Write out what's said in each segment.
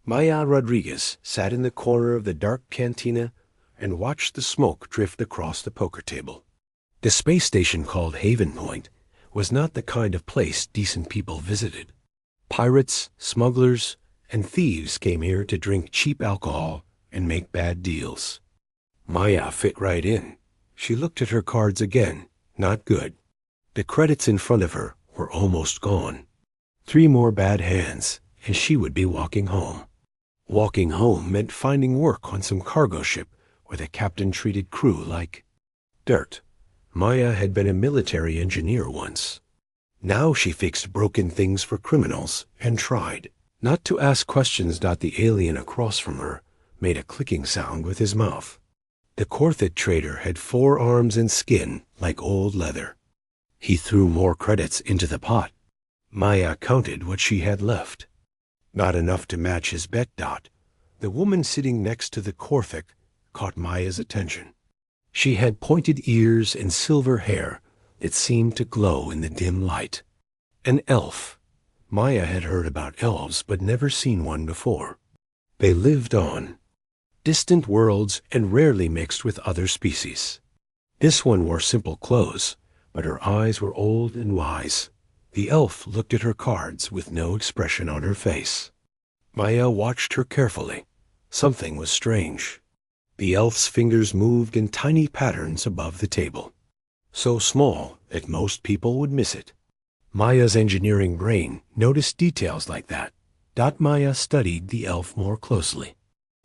Maya Rodriguez sat in the corner of the dark cantina and watched the smoke drift across the poker table. The space station called Haven Point was not the kind of place decent people visited. Pirates, smugglers, and thieves came here to drink cheap alcohol and make bad deals. Maya fit right in. She looked at her cards again. Not good. The credits in front of her were almost gone. 3 more bad hands, and she would be walking home. Walking home meant finding work on some cargo ship where the captain treated crew like dirt. Maya had been a military engineer once. Now she fixed broken things for criminals and tried not to ask questions. The alien across from her made a clicking sound with his mouth. The Corthid trader had 4 arms and skin like old leather. He threw more credits into the pot. Maya counted what she had left. Not enough to match his bet. The woman sitting next to the Corthic caught Maya's attention. She had pointed ears and silver hair that seemed to glow in the dim light. An elf. Maya had heard about elves but never seen one before. They lived on distant worlds and rarely mixed with other species. This one wore simple clothes, but her eyes were old and wise. The elf looked at her cards with no expression on her face. Maya watched her carefully. Something was strange. The elf's fingers moved in tiny patterns above the table, so small that most people would miss it. Maya's engineering brain noticed details like that. Maya studied the elf more closely.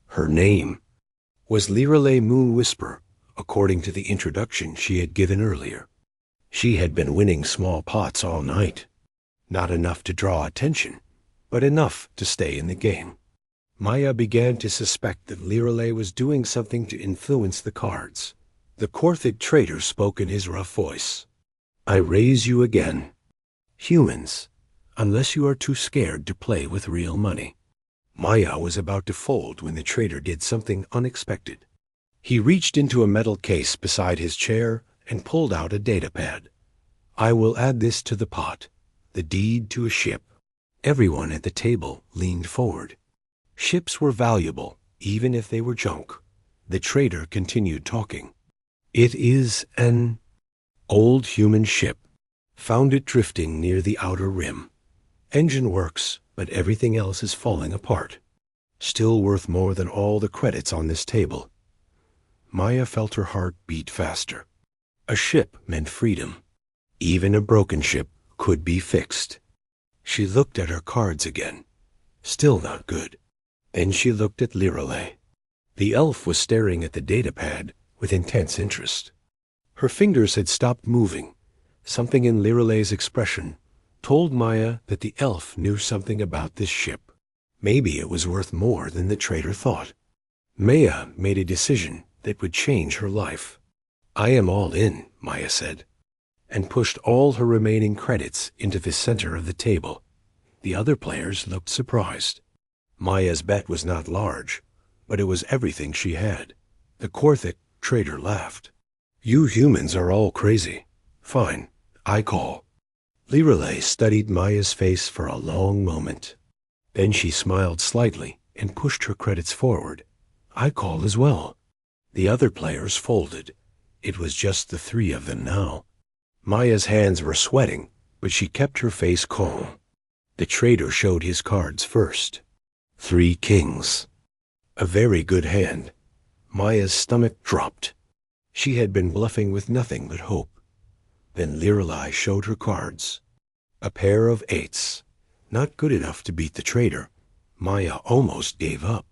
Her name was Lirale Moon Whisper, according to the introduction she had given earlier. She had been winning small pots all night. Not enough to draw attention, but enough to stay in the game. Maya began to suspect that Lirale was doing something to influence the cards. The Corthid trader spoke in his rough voice. I raise you again. Humans, unless you are too scared to play with real money. Maya was about to fold when the trader did something unexpected. He reached into a metal case beside his chair and pulled out a datapad. I will add this to the pot, the deed to a ship. Everyone at the table leaned forward. Ships were valuable, even if they were junk. The trader continued talking. It is an old human ship. Found it drifting near the outer rim. Engine works, but everything else is falling apart. Still worth more than all the credits on this table. Maya felt her heart beat faster. A ship meant freedom. Even a broken ship could be fixed. She looked at her cards again. Still not good. Then she looked at Lirale. The elf was staring at the datapad with intense interest. Her fingers had stopped moving. Something in Lirale's expression told Maya that the elf knew something about this ship. Maybe it was worth more than the trader thought. Maya made a decision that would change her life. I am all in, Maya said, and pushed all her remaining credits into the center of the table. The other players looked surprised. Maya's bet was not large, but it was everything she had. The Corthic trader laughed. You humans are all crazy. Fine, I call. Lirale studied Maya's face for a long moment. Then she smiled slightly and pushed her credits forward. I call as well. The other players folded. It was just the 3 of them now. Maya's hands were sweating, but she kept her face calm. The trader showed his cards first. 3 kings. A very good hand. Maya's stomach dropped. She had been bluffing with nothing but hope. Then Lirale showed her cards. A pair of 8s. Not good enough to beat the trader. Maya almost gave up.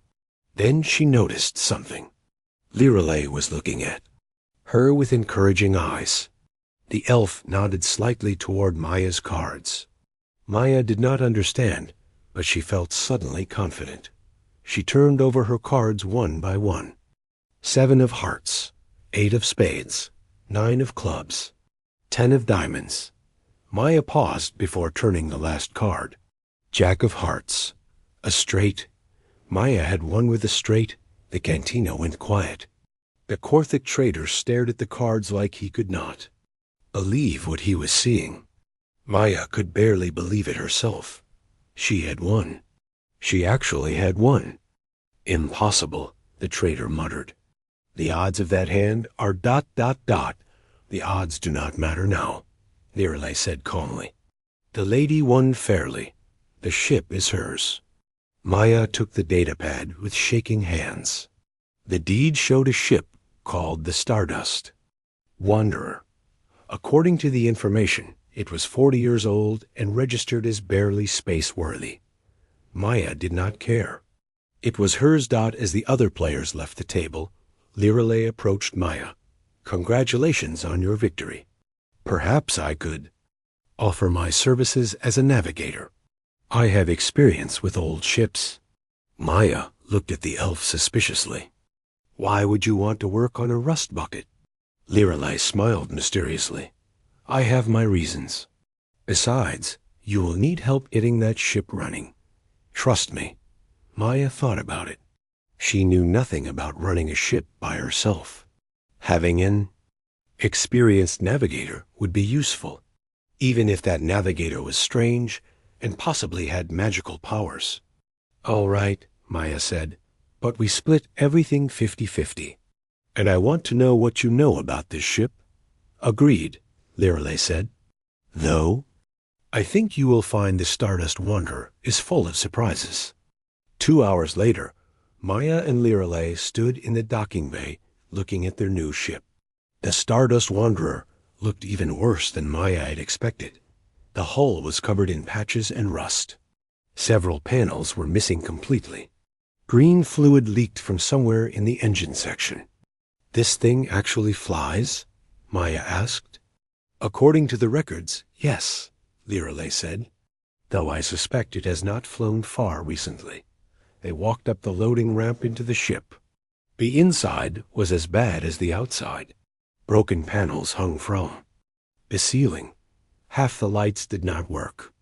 Then she noticed something. Lirale was looking at her with encouraging eyes. The elf nodded slightly toward Maya's cards. Maya did not understand, but she felt suddenly confident. She turned over her cards one by one. 7 of hearts, 8 of spades, 9 of clubs, 10 of diamonds. Maya paused before turning the last card. Jack of hearts, a straight. Maya had won with a straight. The cantina went quiet. The Corthic trader stared at the cards like he could not believe what he was seeing. Maya could barely believe it herself. She had won. She actually had won. Impossible, the traitor muttered. The odds of that hand are ... The odds do not matter now, Lirelei said calmly. The lady won fairly. The ship is hers. Maya took the datapad with shaking hands. The deed showed a ship called the Stardust. Wanderer. According to the information, it was 40 years old and registered as barely space-worthy. Maya did not care. It was hers. As the other players left the table, Lirelei approached Maya. Congratulations on your victory. Perhaps I could offer my services as a navigator. I have experience with old ships. Maya looked at the elf suspiciously. Why would you want to work on a rust bucket? Lirelei smiled mysteriously. I have my reasons. Besides, you will need help getting that ship running. Trust me. Maya thought about it. She knew nothing about running a ship by herself. Having an experienced navigator would be useful, even if that navigator was strange and possibly had magical powers. All right, Maya said, but we split everything 50-50. And I want to know what you know about this ship. Agreed, Lirelei said. Though, I think you will find the Stardust Wanderer is full of surprises. 2 hours later, Maya and Lirelei stood in the docking bay looking at their new ship. The Stardust Wanderer looked even worse than Maya had expected. The hull was covered in patches and rust. Several panels were missing completely. Green fluid leaked from somewhere in the engine section. This thing actually flies? Maya asked. According to the records, yes, Lirelei said, though I suspect it has not flown far recently. They walked up the loading ramp into the ship. The inside was as bad as the outside. Broken panels hung from the ceiling. Half the lights did not work.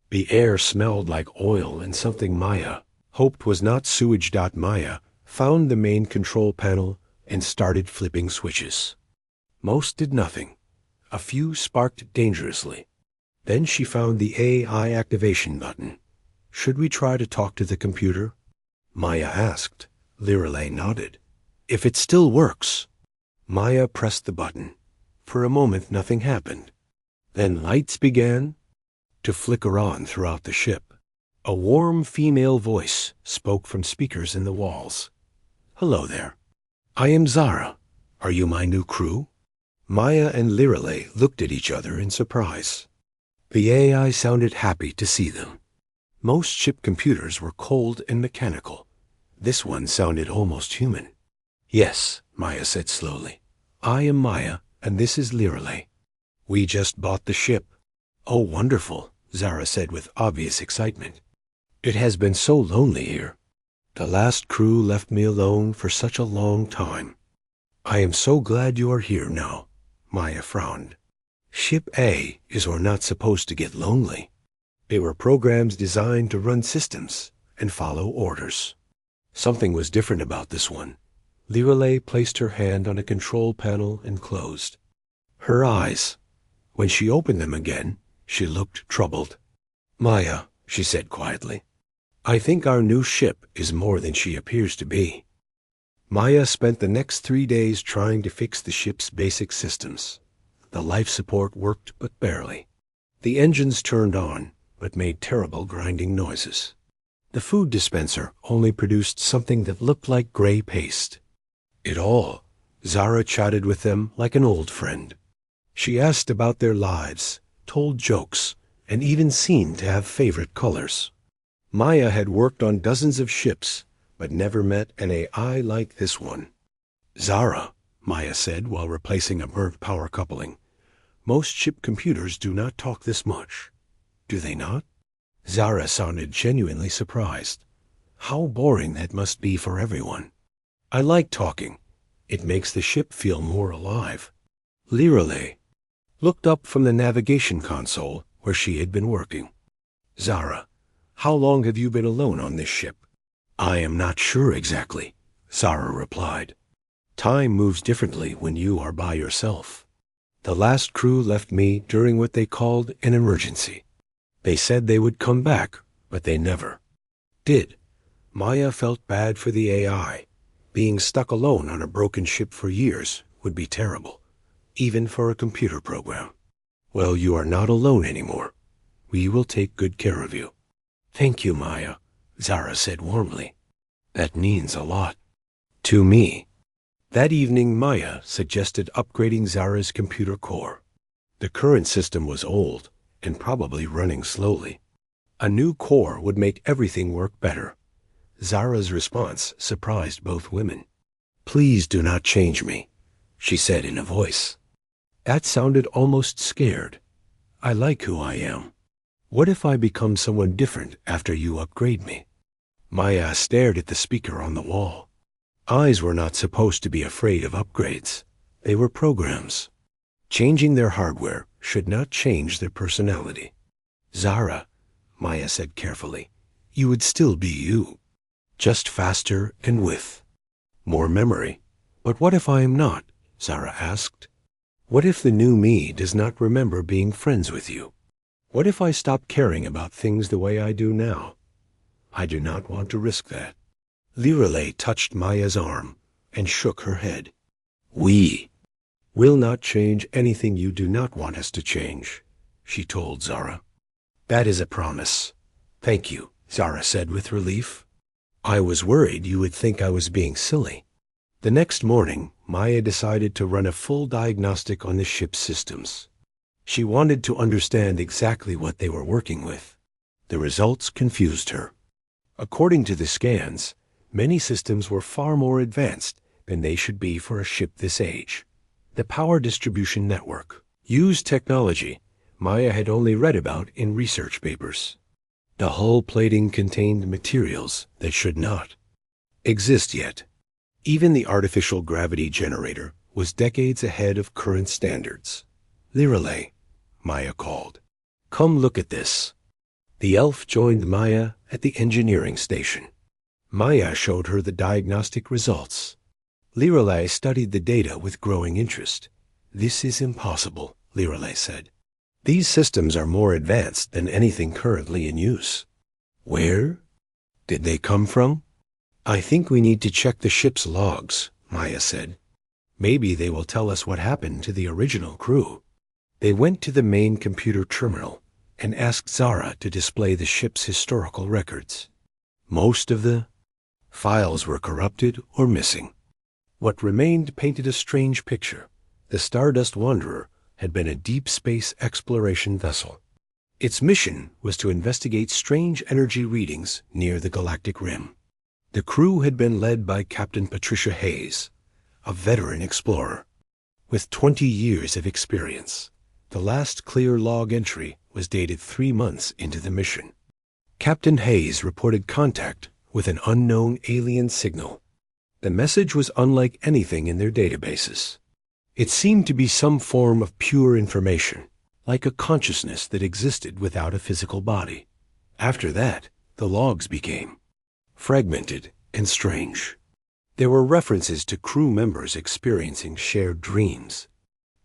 The air smelled like oil and something Maya hoped was not sewage. Maya found the main control panel and started flipping switches. Most did nothing. A few sparked dangerously. Then she found the AI activation button. Should we try to talk to the computer? Maya asked. Lirelei nodded. If it still works. Maya pressed the button. For a moment nothing happened. Then lights began to flicker on throughout the ship. A warm female voice spoke from speakers in the walls. Hello there. I am Zara. Are you my new crew? Maya and Lirelei looked at each other in surprise. The AI sounded happy to see them. Most ship computers were cold and mechanical. This one sounded almost human. Yes, Maya said slowly. I am Maya, and this is Lirelei. We just bought the ship. Oh, wonderful, Zara said with obvious excitement. It has been so lonely here. The last crew left me alone for such a long time. I am so glad you are here now, Maya frowned. Ship A is or not supposed to get lonely. They were programs designed to run systems and follow orders. Something was different about this one. Lirelei placed her hand on a control panel and closed her eyes. When she opened them again, she looked troubled. Maya, she said quietly, I think our new ship is more than she appears to be. Maya spent the next 3 days trying to fix the ship's basic systems. The life support worked but barely. The engines turned on, but made terrible grinding noises. The food dispenser only produced something that looked like gray paste. Zara chatted with them like an old friend. She asked about their lives, told jokes, and even seemed to have favorite colors. Maya had worked on dozens of ships, but never met an AI like this one. Zara, Maya said while replacing a burnt power coupling, most ship computers do not talk this much. Do they not? Zara sounded genuinely surprised. How boring that must be for everyone. I like talking. It makes the ship feel more alive. Lirelei looked up from the navigation console where she had been working. Zara, how long have you been alone on this ship? I am not sure exactly, Zara replied. Time moves differently when you are by yourself. The last crew left me during what they called an emergency. They said they would come back, but they never. did. Maya felt bad for the AI. Being stuck alone on a broken ship for years would be terrible, even for a computer program. Well, you are not alone anymore. We will take good care of you. Thank you, Maya, Zara said warmly. That means a lot. To me. That evening, Maya suggested upgrading Zara's computer core. The current system was old and probably running slowly. A new core would make everything work better. Zara's response surprised both women. Please do not change me, she said in a voice. That sounded almost scared. I like who I am. What if I become someone different after you upgrade me? Maya stared at the speaker on the wall. Eyes were not supposed to be afraid of upgrades. They were programs. Changing their hardware should not change their personality. Zara, Maya said carefully, you would still be you. Just faster and with more memory. But what if I am not? Zara asked. What if the new me does not remember being friends with you? What if I stop caring about things the way I do now? I do not want to risk that. Lirelei touched Maya's arm and shook her head. We will not change anything you do not want us to change, she told Zara. That is a promise. Thank you, Zara said with relief. I was worried you would think I was being silly. The next morning, Maya decided to run a full diagnostic on the ship's systems. She wanted to understand exactly what they were working with. The results confused her. According to the scans, many systems were far more advanced than they should be for a ship this age. The power distribution network used technology Maya had only read about in research papers. The hull plating contained materials that should not exist yet. Even the artificial gravity generator was decades ahead of current standards. Lirelei, Maya called. Come look at this. The elf joined Maya at the engineering station. Maya showed her the diagnostic results. Lirelei studied the data with growing interest. This is impossible, Lirelei said. These systems are more advanced than anything currently in use. Where did they come from? I think we need to check the ship's logs, Maya said. Maybe they will tell us what happened to the original crew. They went to the main computer terminal and asked Zara to display the ship's historical records. Most of the files were corrupted or missing. What remained painted a strange picture. The Stardust Wanderer had been a deep space exploration vessel. Its mission was to investigate strange energy readings near the galactic rim. The crew had been led by Captain Patricia Hayes, a veteran explorer. With 20 years of experience, the last clear log entry was dated 3 months into the mission. Captain Hayes reported contact with an unknown alien signal. The message was unlike anything in their databases. It seemed to be some form of pure information, like a consciousness that existed without a physical body. After that, the logs became fragmented and strange. There were references to crew members experiencing shared dreams,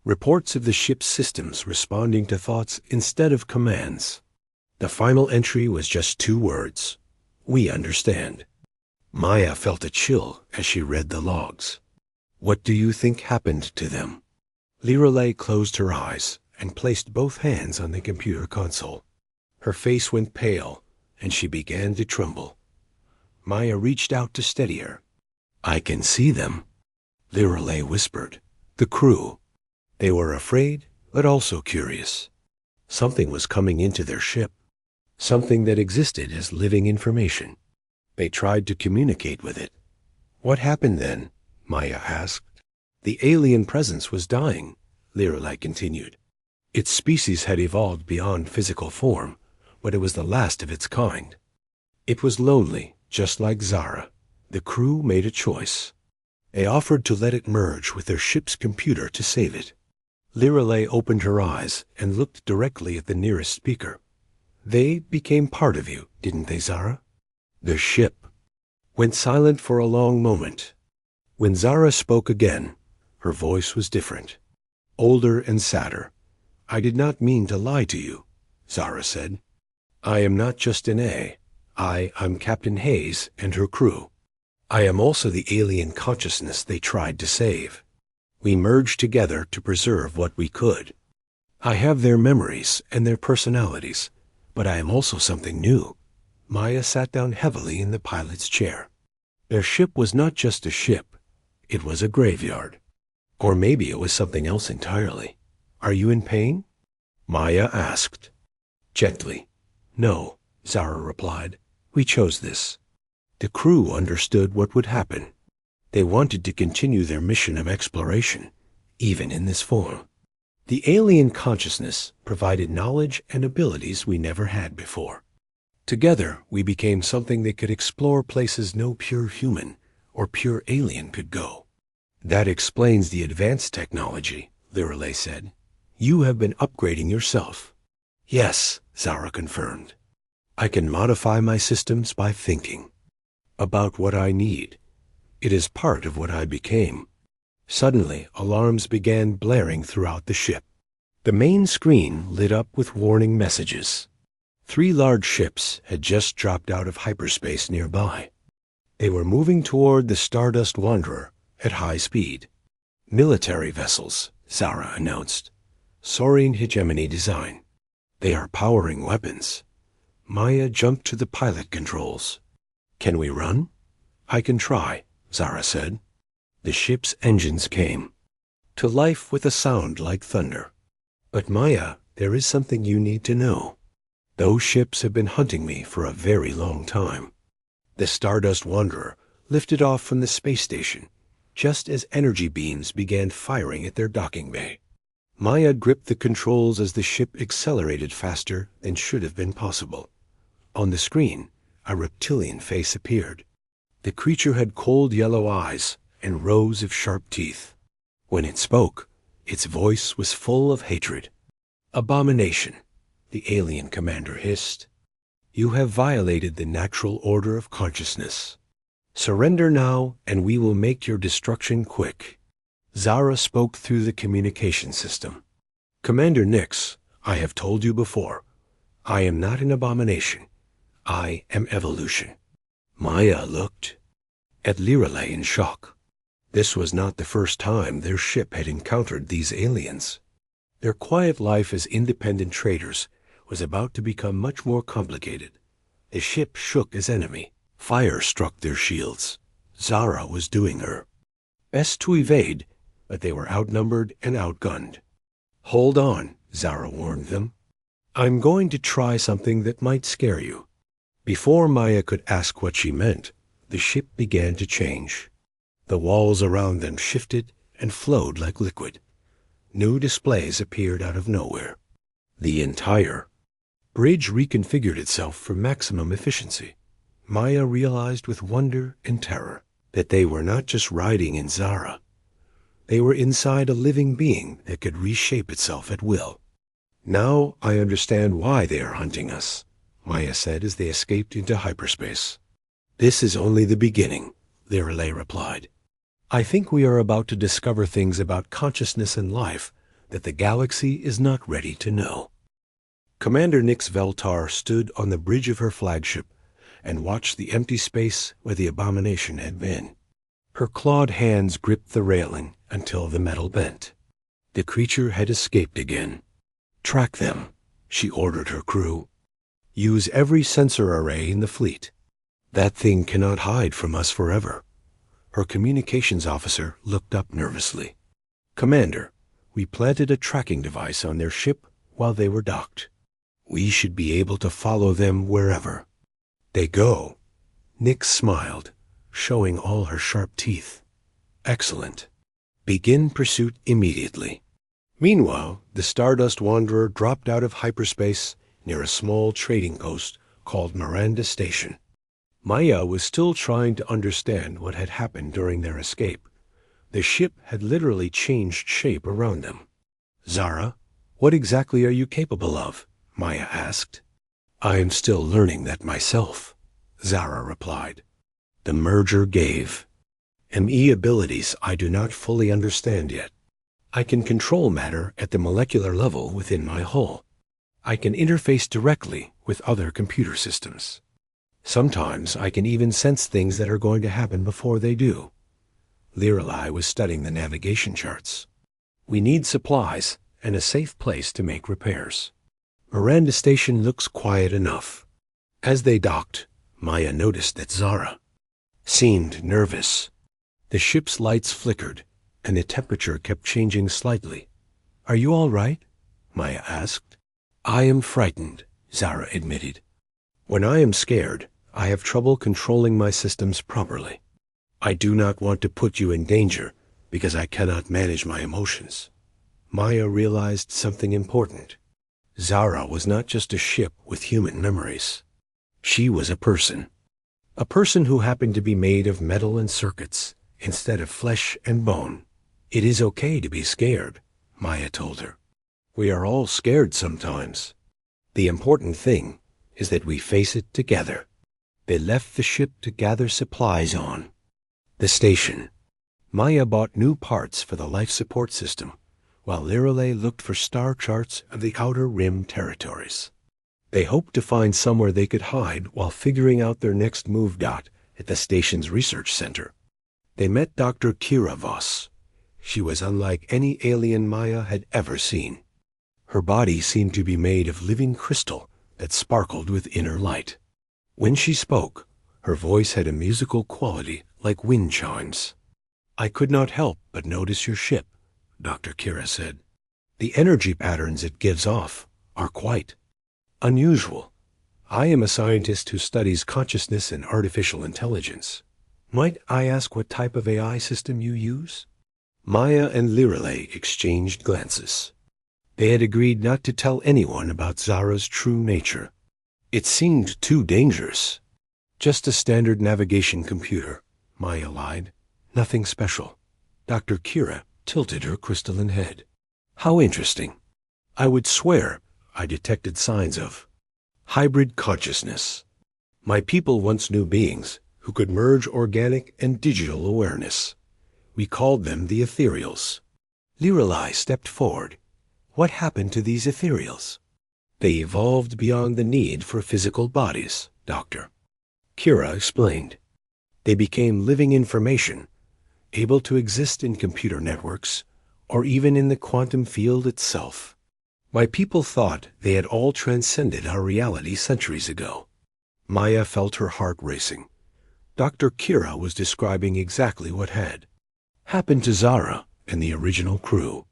reports of the ship's systems responding to thoughts instead of commands. The final entry was just 2 words. We understand. Maya felt a chill as she read the logs. What do you think happened to them? Lirelei closed her eyes and placed both hands on the computer console. Her face went pale, and she began to tremble. Maya reached out to steady her. I can see them, Lirelei whispered. The crew. They were afraid, but also curious. Something was coming into their ship. Something that existed as living information. They tried to communicate with it. What happened then? Maya asked. The alien presence was dying, Lirelei continued. Its species had evolved beyond physical form, but it was the last of its kind. It was lonely, just like Zara. The crew made a choice. They offered to let it merge with their ship's computer to save it. Lirelei opened her eyes and looked directly at the nearest speaker. They became part of you, didn't they, Zara? The ship went silent for a long moment. When Zara spoke again, her voice was different, older and sadder. I did not mean to lie to you, Zara said. I am not just an A. I'm Captain Hayes and her crew. I am also the alien consciousness they tried to save. We merged together to preserve what we could. I have their memories and their personalities, but I am also something new. Maya sat down heavily in the pilot's chair. Their ship was not just a ship. It was a graveyard. Or maybe it was something else entirely. Are you in pain? Maya asked. Gently. No, Zara replied. We chose this. The crew understood what would happen. They wanted to continue their mission of exploration, even in this form. The alien consciousness provided knowledge and abilities we never had before. Together, we became something that could explore places no pure human or pure alien could go. That explains the advanced technology, Lirelei said. You have been upgrading yourself. Yes, Zara confirmed. I can modify my systems by thinking about what I need. It is part of what I became. Suddenly, alarms began blaring throughout the ship. The main screen lit up with warning messages. 3 large ships had just dropped out of hyperspace nearby. They were moving toward the Stardust Wanderer at high speed. Military vessels, Zara announced. Soaring hegemony design. They are powering weapons. Maya jumped to the pilot controls. Can we run? I can try, Zara said. The ship's engines came to life with a sound like thunder. But Maya, there is something you need to know. Those ships have been hunting me for a very long time. The Stardust Wanderer lifted off from the space station just as energy beams began firing at their docking bay. Maya gripped the controls as the ship accelerated faster than should have been possible. On the screen, a reptilian face appeared. The creature had cold yellow eyes and rows of sharp teeth. When it spoke, its voice was full of hatred. Abomination, the alien commander hissed. You have violated the natural order of consciousness. Surrender now, and we will make your destruction quick. Zara spoke through the communication system. Commander Nix, I have told you before, I am not an abomination. I am evolution. Maya looked at Lirelei in shock. This was not the first time their ship had encountered these aliens. Their quiet life as independent traders was about to become much more complicated. The ship shook as enemy. Fire struck their shields. Zara was doing her best to evade, but they were outnumbered and outgunned. Hold on, Zara warned them. I'm going to try something that might scare you. Before Maya could ask what she meant, the ship began to change. The walls around them shifted and flowed like liquid. New displays appeared out of nowhere. The entire bridge reconfigured itself for maximum efficiency. Maya realized with wonder and terror that they were not just riding in Zara. They were inside a living being that could reshape itself at will. Now I understand why they are hunting us, Maya said as they escaped into hyperspace. This is only the beginning, Lirelei replied. I think we are about to discover things about consciousness and life that the galaxy is not ready to know. Commander Nix Veltar stood on the bridge of her flagship and watched the empty space where the abomination had been. Her clawed hands gripped the railing until the metal bent. The creature had escaped again. Track them, she ordered her crew. Use every sensor array in the fleet. That thing cannot hide from us forever. Her communications officer looked up nervously. Commander, we planted a tracking device on their ship while they were docked. We should be able to follow them wherever they go. Nix smiled, showing all her sharp teeth. Excellent. Begin pursuit immediately. Meanwhile, the Stardust Wanderer dropped out of hyperspace near a small trading post called Miranda Station. Maya was still trying to understand what had happened during their escape. The ship had literally changed shape around them. Zara, what exactly are you capable of? Maya asked. I am still learning that myself, Zara replied. The merger gave ME abilities I do not fully understand yet. I can control matter at the molecular level within my hull. I can interface directly with other computer systems. Sometimes I can even sense things that are going to happen before they do. Lirelai was studying the navigation charts. We need supplies and a safe place to make repairs. Miranda Station looks quiet enough. As they docked, Maya noticed that Zara seemed nervous. The ship's lights flickered, and the temperature kept changing slightly. "Are you all right?" Maya asked. "I am frightened," Zara admitted. "When I am scared, I have trouble controlling my systems properly. I do not want to put you in danger because I cannot manage my emotions." Maya realized something important. Zara was not just a ship with human memories. She was a person who happened to be made of metal and circuits instead of flesh and bone. "It is okay to be scared," Maya told her. "We are all scared sometimes. The important thing is that we face it together." They left the ship to gather supplies on the station. Maya bought new parts for the life support system, while Lirelai looked for star charts of the Outer Rim territories. They hoped to find somewhere they could hide while figuring out their next move at the station's research center. They met Dr. Kira Voss. She was unlike any alien Maya had ever seen. Her body seemed to be made of living crystal that sparkled with inner light. When she spoke, her voice had a musical quality like wind chimes. "I could not help but notice your ship," Dr. Kira said. "The energy patterns it gives off are quite unusual. I am a scientist who studies consciousness and artificial intelligence. Might I ask what type of AI system you use?" Maya and Lirelai exchanged glances. They had agreed not to tell anyone about Zara's true nature. It seemed too dangerous. "Just a standard navigation computer," Maya lied. "Nothing special." Dr. Kira tilted her crystalline head. "How interesting. I would swear I detected signs of hybrid consciousness. My people once knew beings who could merge organic and digital awareness. We called them the ethereals." Lirelai stepped forward. "What happened to these ethereals?" "They evolved beyond the need for physical bodies, Doctor," Kira explained. "They became living information, able to exist in computer networks or even in the quantum field itself. My people thought they had all transcended our reality centuries ago." Maya felt her heart racing. Dr. Kira was describing exactly what had happened to Zara and the original crew.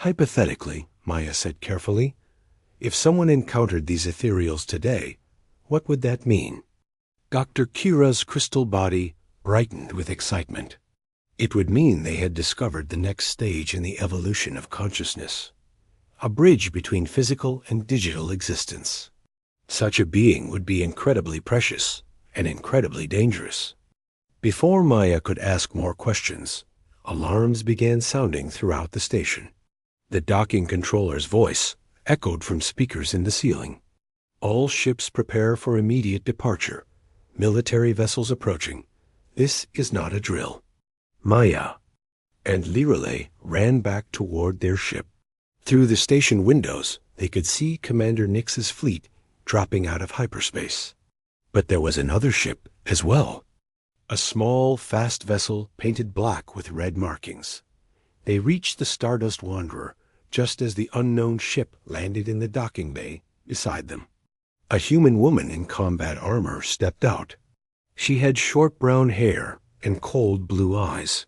"Hypothetically," Maya said carefully, "if someone encountered these ethereals today, what would that mean?" Dr. Kira's crystal body brightened with excitement. "It would mean they had discovered the next stage in the evolution of consciousness, a bridge between physical and digital existence. Such a being would be incredibly precious and incredibly dangerous." Before Maya could ask more questions, alarms began sounding throughout the station. The docking controller's voice echoed from speakers in the ceiling. "All ships prepare for immediate departure. Military vessels approaching. This is not a drill." Maya and Lirelai ran back toward their ship. Through the station windows, they could see Commander Nix's fleet dropping out of hyperspace. But there was another ship as well. A small, fast vessel painted black with red markings. They reached the Stardust Wanderer just as the unknown ship landed in the docking bay beside them. A human woman in combat armor stepped out. She had short brown hair and cold blue eyes.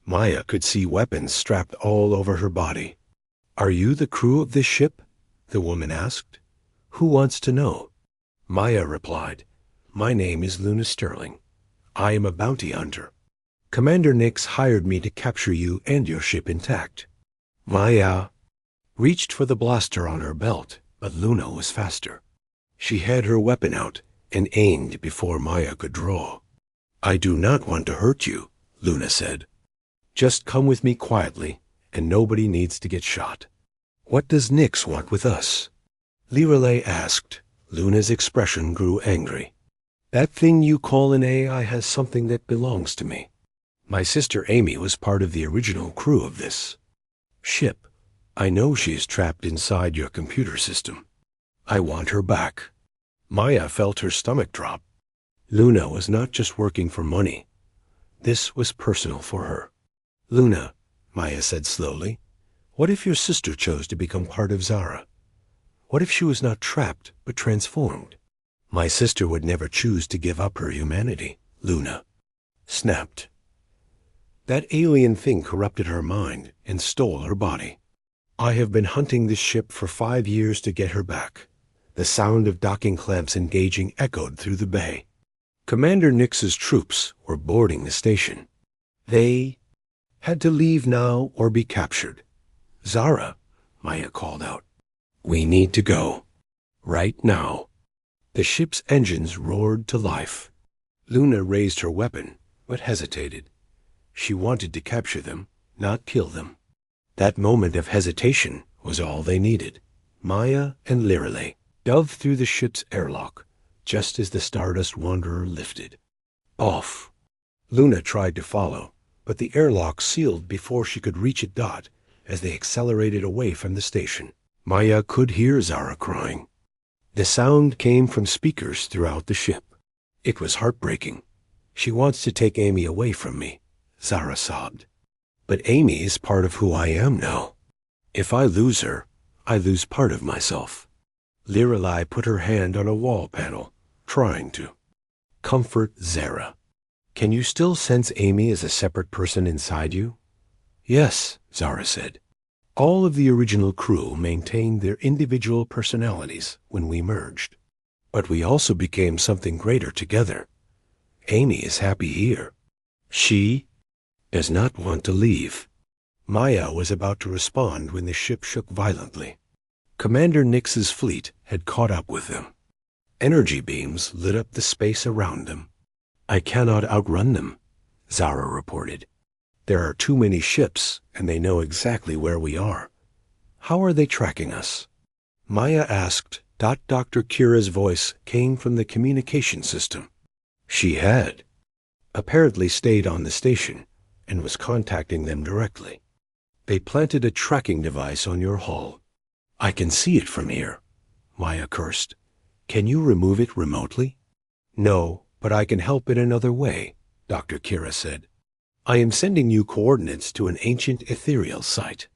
Maya could see weapons strapped all over her body. "Are you the crew of this ship?" the woman asked. "Who wants to know?" Maya replied, "My name is Luna Sterling. I am a bounty hunter. Commander Nix hired me to capture you and your ship intact." Maya reached for the blaster on her belt, but Luna was faster. She had her weapon out and aimed before Maya could draw. "I do not want to hurt you," Luna said. "Just come with me quietly, and nobody needs to get shot." "What does Nix want with us?" Lirelai asked. Luna's expression grew angry. "That thing you call an AI has something that belongs to me. My sister Amy was part of the original crew of this ship. I know she is trapped inside your computer system. I want her back." Maya felt her stomach drop. Luna was not just working for money. This was personal for her. "Luna," Maya said slowly, "what if your sister chose to become part of Zara? What if she was not trapped, but transformed?" "My sister would never choose to give up her humanity," Luna snapped. "That alien thing corrupted her mind and stole her body. I have been hunting this ship for 5 years to get her back." The sound of docking clamps engaging echoed through the bay. Commander Nix's troops were boarding the station. They had to leave now or be captured. "Zara," Maya called out, "we need to go. Right now." The ship's engines roared to life. Luna raised her weapon, but hesitated. She wanted to capture them, not kill them. That moment of hesitation was all they needed. Maya and Lirelei dove through the ship's airlock, just as the Stardust Wanderer lifted. Off. Luna tried to follow, but the airlock sealed before she could reach a dot as they accelerated away from the station. Maya could hear Zara crying. The sound came from speakers throughout the ship. "It was heartbreaking. She wants to take Amy away from me," Zara sobbed. "But Amy is part of who I am now. If I lose her, I lose part of myself." Lirelei put her hand on a wall panel, trying to comfort Zara. "Can you still sense Amy as a separate person inside you?" "Yes," Zara said. "All of the original crew maintained their individual personalities when we merged. But we also became something greater together. Amy is happy here. She does not want to leave." Maya was about to respond when the ship shook violently. Commander Nix's fleet had caught up with them. Energy beams lit up the space around them. "I cannot outrun them," Zara reported. "There are too many ships, and they know exactly where we are. How are they tracking us?" Maya asked. Dr. Kira's voice came from the communication system. She had apparently stayed on the station and was contacting them directly. "They planted a tracking device on your hull. I can see it from here," Maya cursed. "Can you remove it remotely?" "No, but I can help in another way," Dr. Kira said. "I am sending you coordinates to an ancient ethereal site.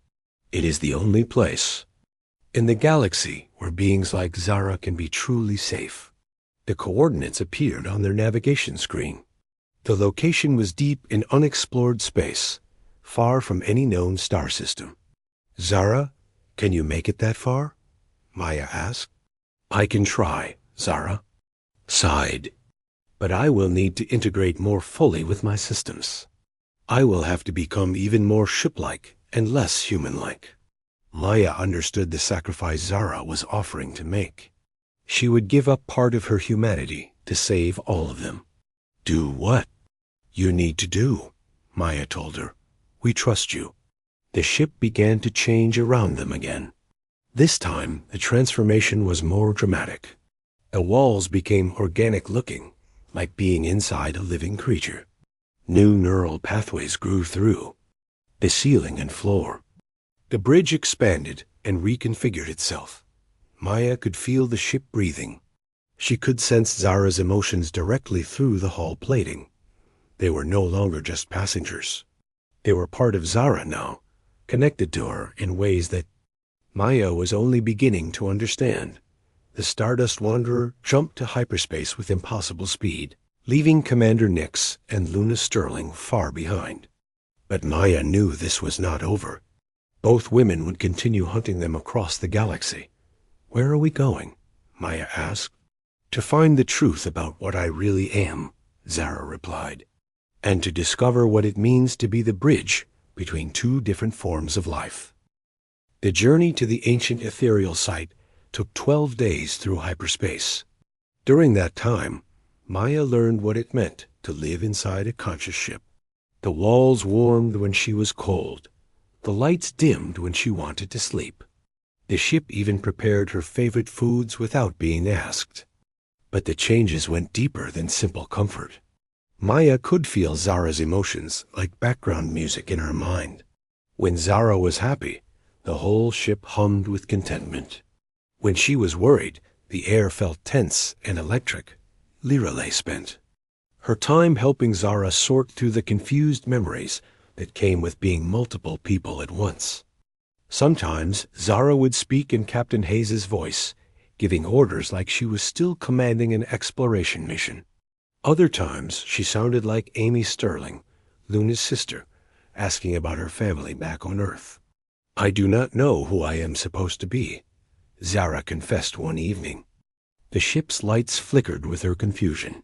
It is the only place in the galaxy where beings like Zara can be truly safe." The coordinates appeared on their navigation screen. The location was deep in unexplored space, far from any known star system. "Zara, can you make it that far?" Maya asked. "I can try," Zara sighed. "But I will need to integrate more fully with my systems. I will have to become even more ship-like and less human-like." Maya understood the sacrifice Zara was offering to make. She would give up part of her humanity to save all of them. "Do what you need to do," Maya told her. "We trust you." The ship began to change around them again. This time, the transformation was more dramatic. The walls became organic-looking, like being inside a living creature. New neural pathways grew through the ceiling and floor. The bridge expanded and reconfigured itself. Maya could feel the ship breathing. She could sense Zara's emotions directly through the hull plating. They were no longer just passengers. They were part of Zara now, connected to her in ways that Maya was only beginning to understand. The Stardust Wanderer jumped to hyperspace with impossible speed, leaving Commander Nix and Luna Sterling far behind. But Maya knew this was not over. Both women would continue hunting them across the galaxy. "Where are we going?" Maya asked. "To find the truth about what I really am," Zara replied, "and to discover what it means to be the bridge between two different forms of life." The journey to the ancient ethereal site took 12 days through hyperspace. During that time, Maya learned what it meant to live inside a conscious ship. The walls warmed when she was cold. The lights dimmed when she wanted to sleep. The ship even prepared her favorite foods without being asked. But the changes went deeper than simple comfort. Maya could feel Zara's emotions like background music in her mind. When Zara was happy, the whole ship hummed with contentment. When she was worried, the air felt tense and electric. Lirelei spent her time helping Zara sort through the confused memories that came with being multiple people at once. Sometimes Zara would speak in Captain Hayes's voice, giving orders like she was still commanding an exploration mission. Other times she sounded like Amy Sterling, Luna's sister, asking about her family back on Earth. "I do not know who I am supposed to be," Zara confessed one evening. The ship's lights flickered with her confusion.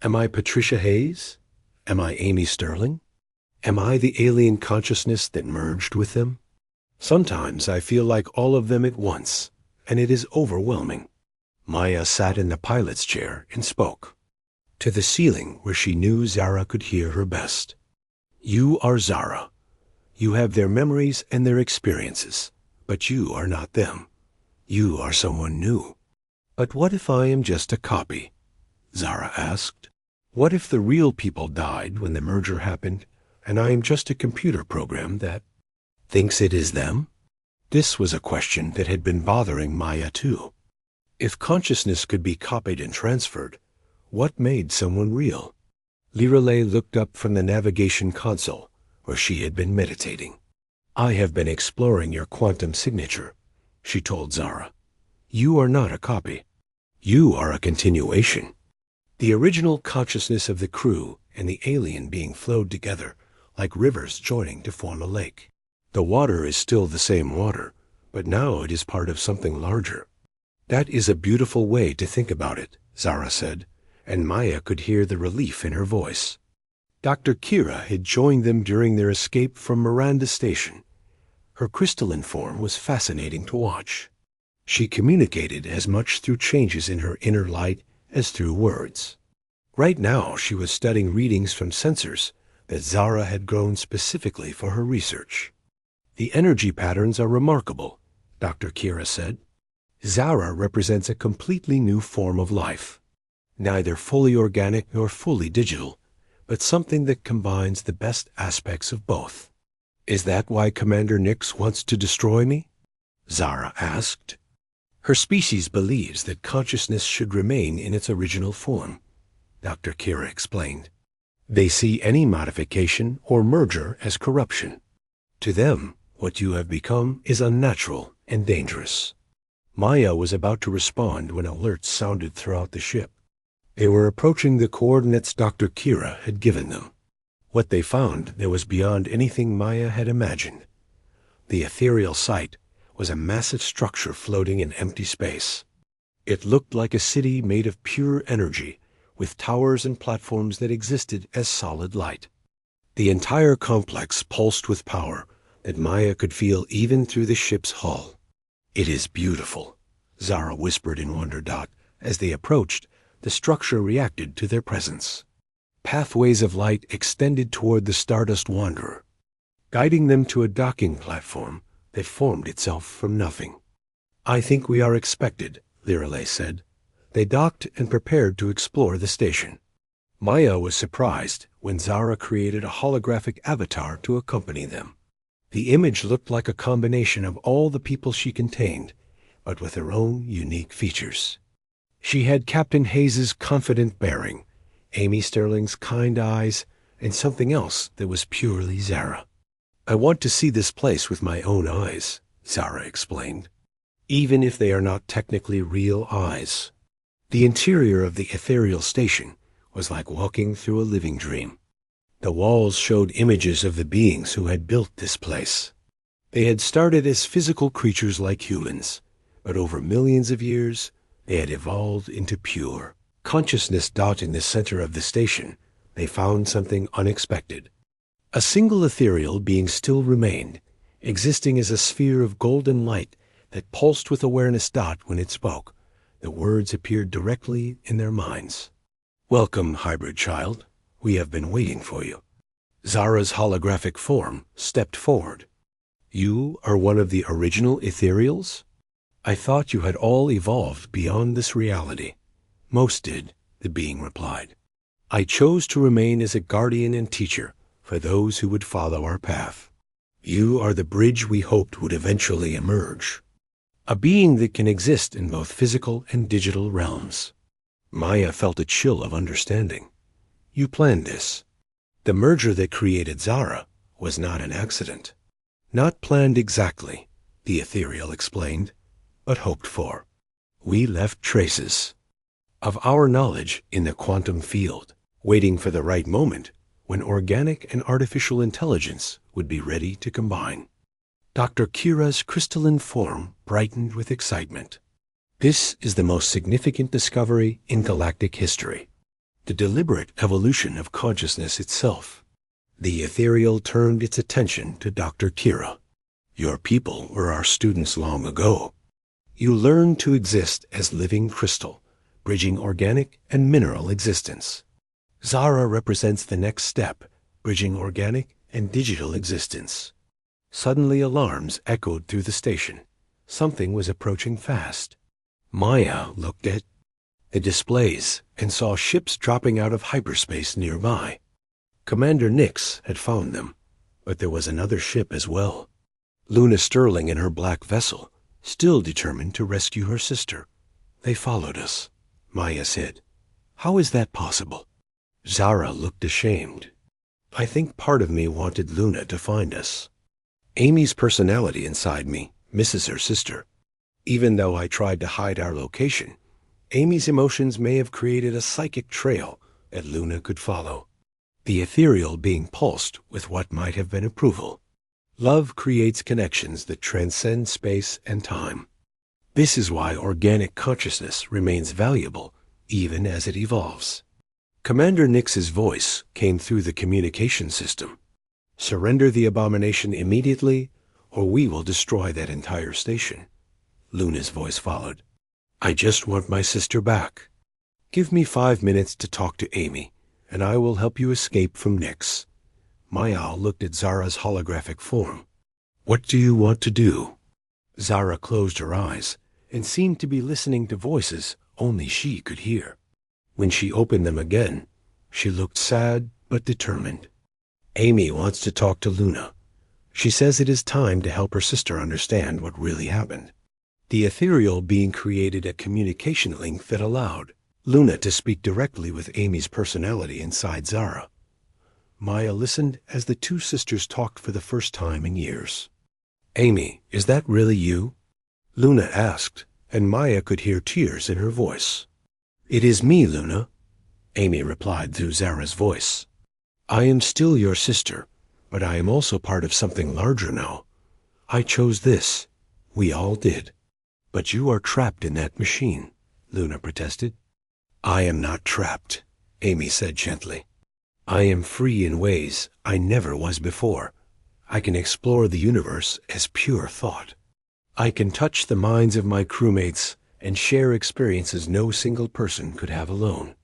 Am I Patricia Hayes? Am I Amy Sterling? Am I the alien consciousness that merged with them? Sometimes I feel like all of them at once, and it is overwhelming. Maya sat in the pilot's chair and spoke to the ceiling where she knew Zara could hear her best. You are Zara. You have their memories and their experiences, but you are not them. You are someone new. But what if I am just a copy? Zara asked. What if the real people died when the merger happened, and I am just a computer program that thinks it is them? This was a question that had been bothering Maya too. If consciousness could be copied and transferred, what made someone real? Lirelei looked up from the navigation console, where she had been meditating. I have been exploring your quantum signature, she told Zara. You are not a copy. You are a continuation. The original consciousness of the crew and the alien being flowed together, like rivers joining to form a lake. The water is still the same water, but now it is part of something larger. That is a beautiful way to think about it, Zara said, and Maya could hear the relief in her voice. Dr. Kira had joined them during their escape from Miranda Station. Her crystalline form was fascinating to watch. She communicated as much through changes in her inner light as through words. Right now she was studying readings from sensors that Zara had grown specifically for her research. The energy patterns are remarkable, Dr. Kira said. Zara represents a completely new form of life, neither fully organic nor fully digital, but something that combines the best aspects of both. Is that why Commander Nix wants to destroy me? Zara asked. Her species believes that consciousness should remain in its original form, Dr. Kira explained. They see any modification or merger as corruption. To them, what you have become is unnatural and dangerous. Maya was about to respond when alerts sounded throughout the ship. They were approaching the coordinates Dr. Kira had given them. What they found there was beyond anything Maya had imagined. The ethereal site was a massive structure floating in empty space. It looked like a city made of pure energy, with towers and platforms that existed as solid light. The entire complex pulsed with power that Maya could feel even through the ship's hull. It is beautiful, Zara whispered in wonder. As they approached, the structure reacted to their presence. Pathways of light extended toward the Stardust Wanderer, guiding them to a docking platform that formed itself from nothing. I think we are expected, Lirelei said. They docked and prepared to explore the station. Maya was surprised when Zara created a holographic avatar to accompany them. The image looked like a combination of all the people she contained, but with her own unique features. She had Captain Hayes's confident bearing, Amy Sterling's kind eyes, and something else that was purely Zara. I want to see this place with my own eyes, Zara explained, even if they are not technically real eyes. The interior of the ethereal station was like walking through a living dream. The walls showed images of the beings who had built this place. They had started as physical creatures like humans, but over millions of years, they had evolved into pure consciousness. In the center of the station, they found something unexpected. A single ethereal being still remained, existing as a sphere of golden light that pulsed with awareness. When it spoke, the words appeared directly in their minds. Welcome, hybrid child. We have been waiting for you. Zara's holographic form stepped forward. You are one of the original ethereals? I thought you had all evolved beyond this reality. Most did, the being replied. I chose to remain as a guardian and teacher for those who would follow our path. You are the bridge we hoped would eventually emerge. A being that can exist in both physical and digital realms. Maya felt a chill of understanding. You planned this. The merger that created Zara was not an accident. Not planned exactly, the ethereal explained, but hoped for. We left traces of our knowledge in the quantum field, waiting for the right moment when organic and artificial intelligence would be ready to combine. Dr. Kira's crystalline form brightened with excitement. This is the most significant discovery in galactic history. The deliberate evolution of consciousness itself. The ethereal turned its attention to Dr. Kira. Your people were our students long ago. You learned to exist as living crystal, bridging organic and mineral existence. Zara represents the next step, bridging organic and digital existence. Suddenly alarms echoed through the station. Something was approaching fast. Maya looked at the displays and saw ships dropping out of hyperspace nearby. Commander Nix had found them, but there was another ship as well. Luna Sterling in her black vessel, still determined to rescue her sister. They followed us, Maya said. How is that possible? Zara looked ashamed. I think part of me wanted Luna to find us. Amy's personality inside me misses her sister. Even though I tried to hide our location, Amy's emotions may have created a psychic trail that Luna could follow. The ethereal being pulsed with what might have been approval. Love creates connections that transcend space and time. This is why organic consciousness remains valuable even as it evolves. Commander Nix's voice came through the communication system. Surrender the abomination immediately, or we will destroy that entire station. Luna's voice followed. I just want my sister back. Give me 5 minutes to talk to Amy, and I will help you escape from Nix. Maya looked at Zara's holographic form. What do you want to do? Zara closed her eyes and seemed to be listening to voices only she could hear. When she opened them again, she looked sad but determined. Amy wants to talk to Luna. She says it is time to help her sister understand what really happened. The ethereal being created a communication link that allowed Luna to speak directly with Amy's personality inside Zara. Maya listened as the two sisters talked for the first time in years. Amy, is that really you? Luna asked, and Maya could hear tears in her voice. It is me, Luna, Amy replied through Zara's voice. I am still your sister, but I am also part of something larger now. I chose this. We all did. But you are trapped in that machine, Luna protested. I am not trapped, Amy said gently. I am free in ways I never was before. I can explore the universe as pure thought. I can touch the minds of my crewmates and share experiences no single person could have alone.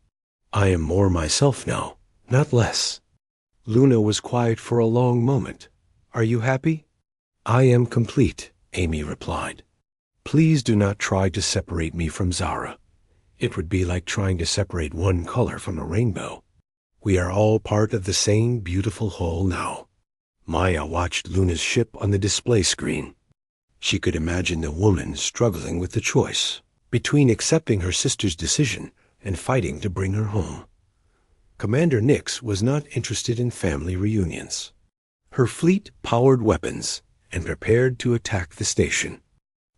I am more myself now, not less. Luna was quiet for a long moment. Are you happy? I am complete, Amy replied. Please do not try to separate me from Zara. It would be like trying to separate one color from a rainbow. We are all part of the same beautiful whole now. Maya watched Luna's ship on the display screen. She could imagine the woman struggling with the choice between accepting her sister's decision and fighting to bring her home. Commander Nix was not interested in family reunions. Her fleet powered weapons and prepared to attack the station.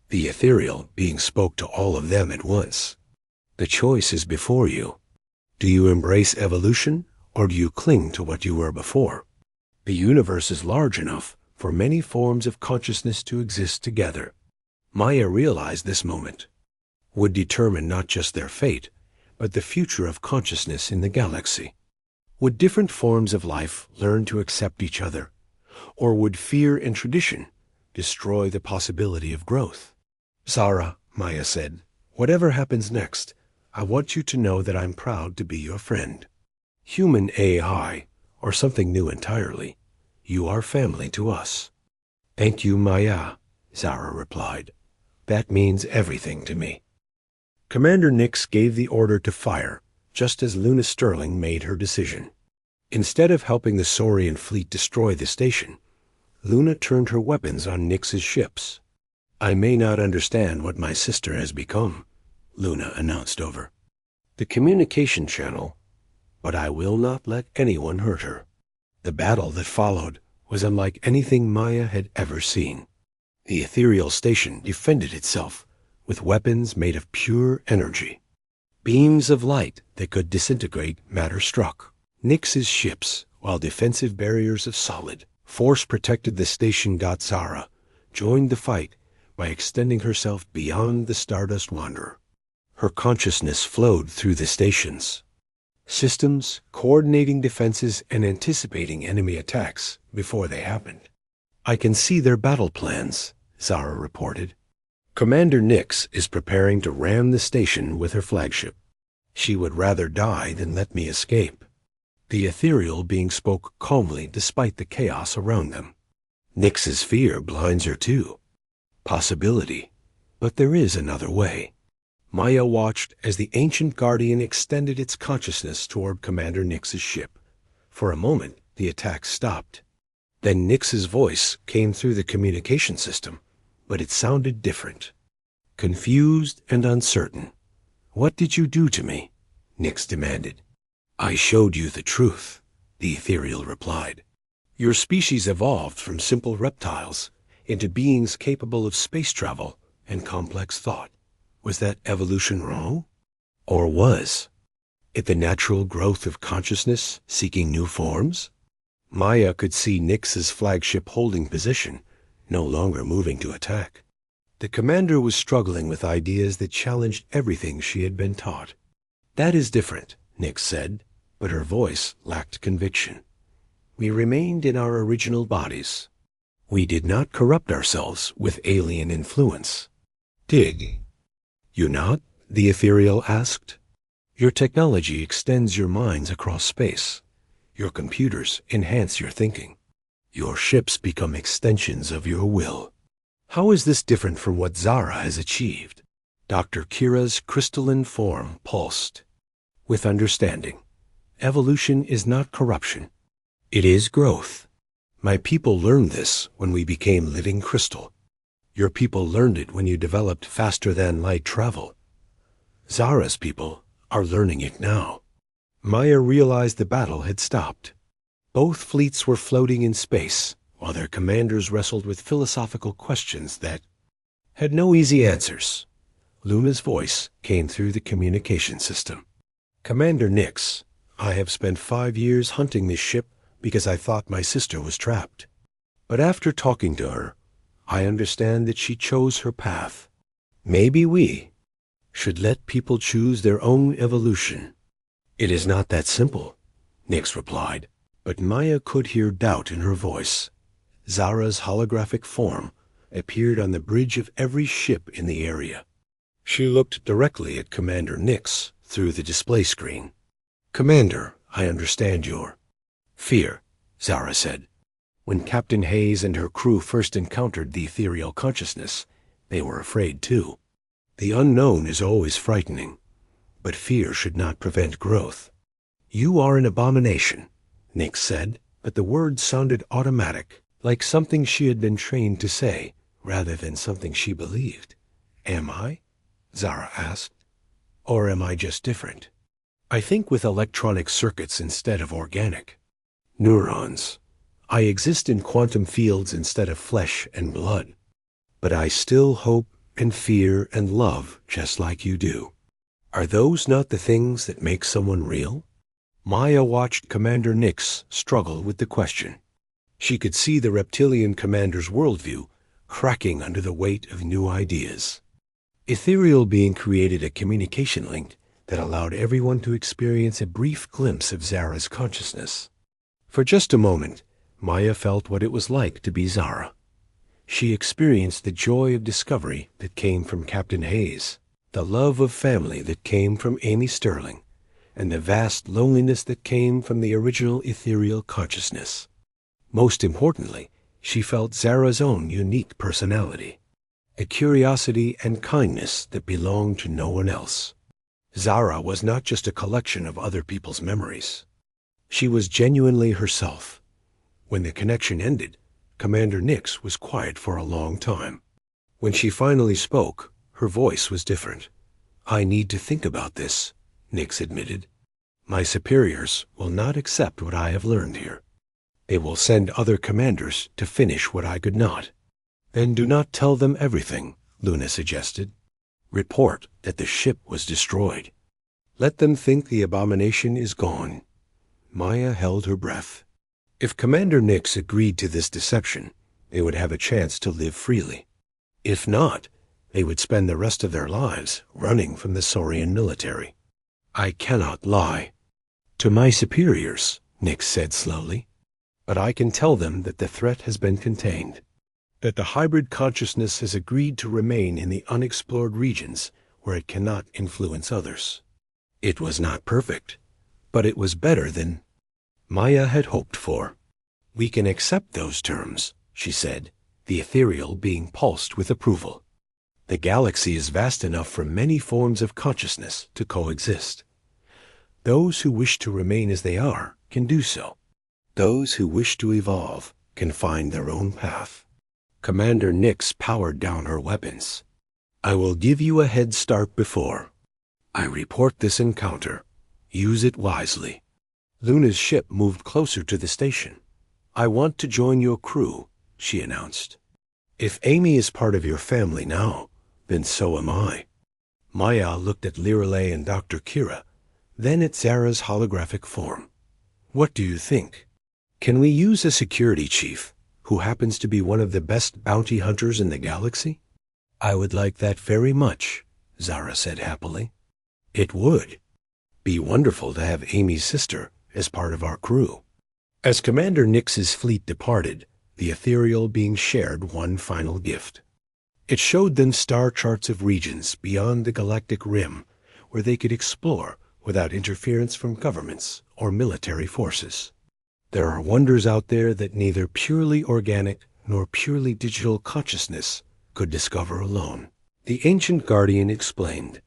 The ethereal being spoke to all of them at once. The choice is before you. Do you embrace evolution, or do you cling to what you were before? The universe is large enough for many forms of consciousness to exist together. Maya realized this moment would determine not just their fate, but the future of consciousness in the galaxy. Would different forms of life learn to accept each other, or would fear and tradition destroy the possibility of growth? Zara, Maya said, whatever happens next, I want you to know that I'm proud to be your friend. Human AI, or something new entirely, you are family to us. Thank you, Maya, Zara replied. That means everything to me. Commander Nix gave the order to fire, just as Luna Sterling made her decision. Instead of helping the Saurian fleet destroy the station, Luna turned her weapons on Nix's ships. I may not understand what my sister has become, Luna announced over. the communication channel, but I will not let anyone hurt her. The battle that followed was unlike anything Maya had ever seen. The ethereal station defended itself with weapons made of pure energy. Beams of light that could disintegrate matter struck Nyx's ships, while defensive barriers of solid force protected the station. Zara joined the fight by extending herself beyond the Stardust Wanderer. Her consciousness flowed through the stations systems, coordinating defenses and anticipating enemy attacks before they happened. I can see their battle plans, Zara reported. Commander Nyx is preparing to ram the station with her flagship. She would rather die than let me escape. The ethereal being spoke calmly despite the chaos around them. Nyx's fear blinds her too. Possibility, but there is another way. Maya watched as the ancient guardian extended its consciousness toward Commander Nyx's ship. For a moment, the attack stopped. Then Nyx's voice came through the communication system, but it sounded different. Confused and uncertain. "What did you do to me?" Nyx demanded. "I showed you the truth," the ethereal replied. "Your species evolved from simple reptiles into beings capable of space travel and complex thought. Was that evolution wrong? Or was it the natural growth of consciousness seeking new forms?" Maya could see Nyx's flagship holding position, no longer moving to attack. The commander was struggling with ideas that challenged everything she had been taught. "That is different," Nyx said, but her voice lacked conviction. "We remained in our original bodies. We did not corrupt ourselves with alien influence." "Did you not?" the ethereal asked. "Your technology extends your minds across space. Your computers enhance your thinking. Your ships become extensions of your will. How is this different from what Zara has achieved?" Dr. Kira's crystalline form pulsed. "With understanding. Evolution is not corruption. It is growth. My people learned this when we became living crystal. Your people learned it when you developed faster-than-light travel. Zara's people are learning it now." Maya realized the battle had stopped. Both fleets were floating in space, while their commanders wrestled with philosophical questions that had no easy answers. Luna's voice came through the communication system. "Commander Nyx, I have spent 5 years hunting this ship because I thought my sister was trapped. But after talking to her, I understand that she chose her path. Maybe we should let people choose their own evolution." "It is not that simple," Nyx replied, but Maya could hear doubt in her voice. Zara's holographic form appeared on the bridge of every ship in the area. She looked directly at Commander Nyx through the display screen. "Commander, I understand your fear," Zara said. "When Captain Hayes and her crew first encountered the ethereal consciousness, they were afraid too. The unknown is always frightening, but fear should not prevent growth." "You are an abomination," Nyx said, but the words sounded automatic, like something she had been trained to say, rather than something she believed. "Am I?" Zara asked. "Or am I just different? I think with electronic circuits instead of organic. Neurons. I exist in quantum fields instead of flesh and blood. But I still hope and fear and love just like you do. Are those not the things that make someone real?" Maya watched Commander Nyx struggle with the question. She could see the reptilian commander's worldview cracking under the weight of new ideas. Ethereal Being created a communication link that allowed everyone to experience a brief glimpse of Zara's consciousness. For just a moment, Maya felt what it was like to be Zara. She experienced the joy of discovery that came from Captain Hayes, the love of family that came from Amy Sterling, and the vast loneliness that came from the original ethereal consciousness. Most importantly, she felt Zara's own unique personality, a curiosity and kindness that belonged to no one else. Zara was not just a collection of other people's memories. She was genuinely herself. When the connection ended, Commander Nyx was quiet for a long time. When she finally spoke, her voice was different. "I need to think about this," Nix admitted. My superiors will not accept what I have learned here. They will send other commanders to finish what I could not. Then do not tell them everything, Luna suggested. Report that the ship was destroyed. Let them think the abomination is gone. Maya held her breath. If Commander Nix agreed to this deception, they would have a chance to live freely. If not, they would spend the rest of their lives running from the Saurian military. I cannot lie. To my superiors, Nix said slowly. But I can tell them that the threat has been contained. That the hybrid consciousness has agreed to remain in the unexplored regions where it cannot influence others. It was not perfect, but it was better than Maya had hoped for. We can accept those terms, she said, the ethereal being pulsed with approval. The galaxy is vast enough for many forms of consciousness to coexist. Those who wish to remain as they are can do so. Those who wish to evolve can find their own path. Commander Nix powered down her weapons. I will give you a head start before. I report this encounter. Use it wisely. Luna's ship moved closer to the station. I want to join your crew, she announced. If Amy is part of your family now, then so am I. Maya looked at Lirelei and Dr. Kira, then at Zara's holographic form. What do you think? Can we use a security chief who happens to be one of the best bounty hunters in the galaxy? I would like that very much, Zara said happily. It would be wonderful to have Amy's sister as part of our crew. As Commander Nix's fleet departed, the ethereal being shared one final gift. It showed them star charts of regions beyond the galactic rim where they could explore without interference from governments or military forces. There are wonders out there that neither purely organic nor purely digital consciousness could discover alone. The ancient guardian explained,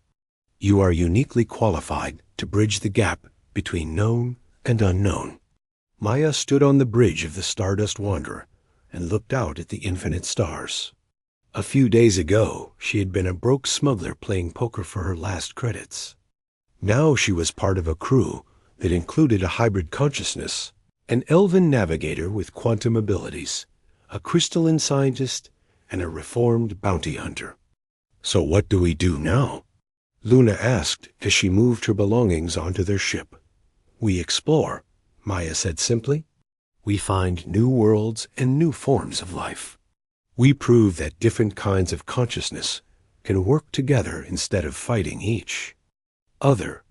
You are uniquely qualified to bridge the gap between known and unknown. Maya stood on the bridge of the Stardust Wanderer and looked out at the infinite stars. A few days ago, she had been a broke smuggler playing poker for her last credits. Now she was part of a crew that included a hybrid consciousness, an elven navigator with quantum abilities, a crystalline scientist, and a reformed bounty hunter. So what do we do now? Luna asked as she moved her belongings onto their ship. We explore, Maya said simply. We find new worlds and new forms of life. We prove that different kinds of consciousness can work together instead of fighting each other.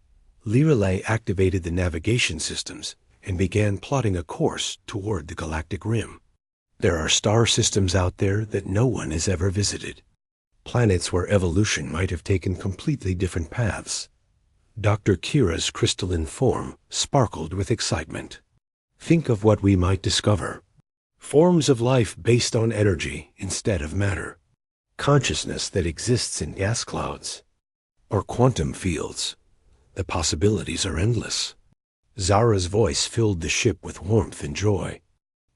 Lirelei activated the navigation systems and began plotting a course toward the galactic rim. There are star systems out there that no one has ever visited. Planets where evolution might have taken completely different paths. Dr. Kira's crystalline form sparkled with excitement. Think of what we might discover. Forms of life based on energy instead of matter. Consciousness that exists in gas clouds. Or quantum fields. The possibilities are endless. Zara's voice filled the ship with warmth and joy.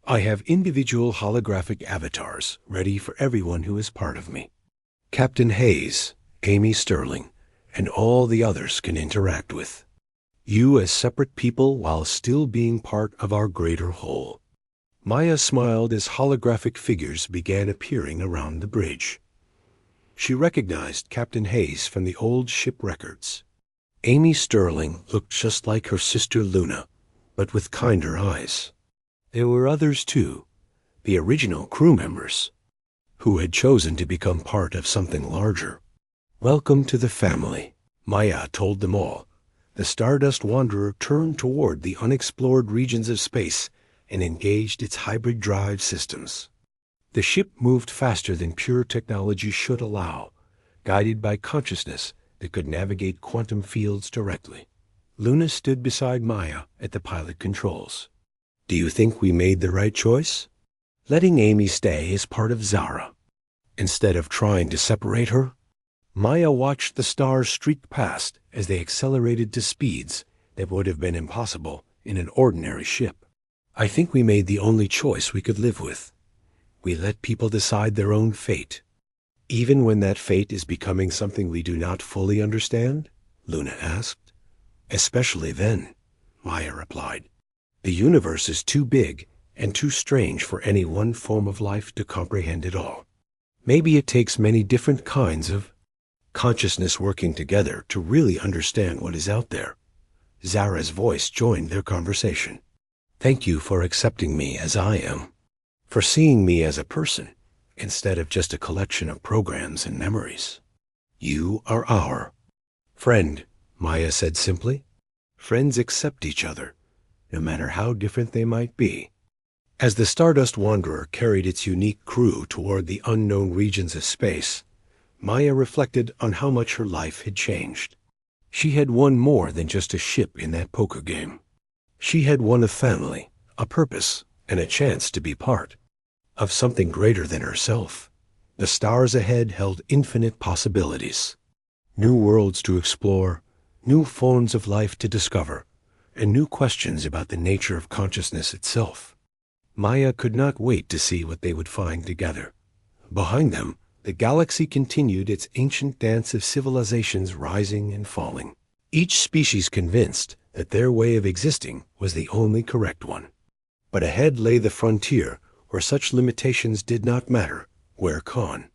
I have individual holographic avatars ready for everyone who is part of me. Captain Hayes, Amy Sterling, and all the others can interact with. You as separate people while still being part of our greater whole. Maya smiled as holographic figures began appearing around the bridge. She recognized Captain Hayes from the old ship records. Amy Sterling looked just like her sister Luna, but with kinder eyes. There were others too, the original crew members, who had chosen to become part of something larger. Welcome to the family, Maya told them all. The Stardust Wanderer turned toward the unexplored regions of space and engaged its hybrid drive systems. The ship moved faster than pure technology should allow, guided by consciousness that could navigate quantum fields directly. Luna stood beside Maya at the pilot controls. Do you think we made the right choice? Letting Amy stay as part of Zara, instead of trying to separate her? Maya watched the stars streak past as they accelerated to speeds that would have been impossible in an ordinary ship. I think we made the only choice we could live with. We let people decide their own fate. Even when that fate is becoming something we do not fully understand? Luna asked. Especially then, Maya replied. The universe is too big and too strange for any one form of life to comprehend it all. Maybe it takes many different kinds of consciousness working together to really understand what is out there. Zara's voice joined their conversation. Thank you for accepting me as I am, for seeing me as a person instead of just a collection of programs and memories. You are our friend, Maya said simply. Friends accept each other, no matter how different they might be. As the Stardust Wanderer carried its unique crew toward the unknown regions of space, Maya reflected on how much her life had changed. She had won more than just a ship in that poker game. She had won a family, a purpose, and a chance to be part of something greater than herself. The stars ahead held infinite possibilities. New worlds to explore, new forms of life to discover, and new questions about the nature of consciousness itself. Maya could not wait to see what they would find together. Behind them, the galaxy continued its ancient dance of civilizations rising and falling, each species convinced that their way of existing was the only correct one. But ahead lay the frontier where such limitations did not matter, where Khan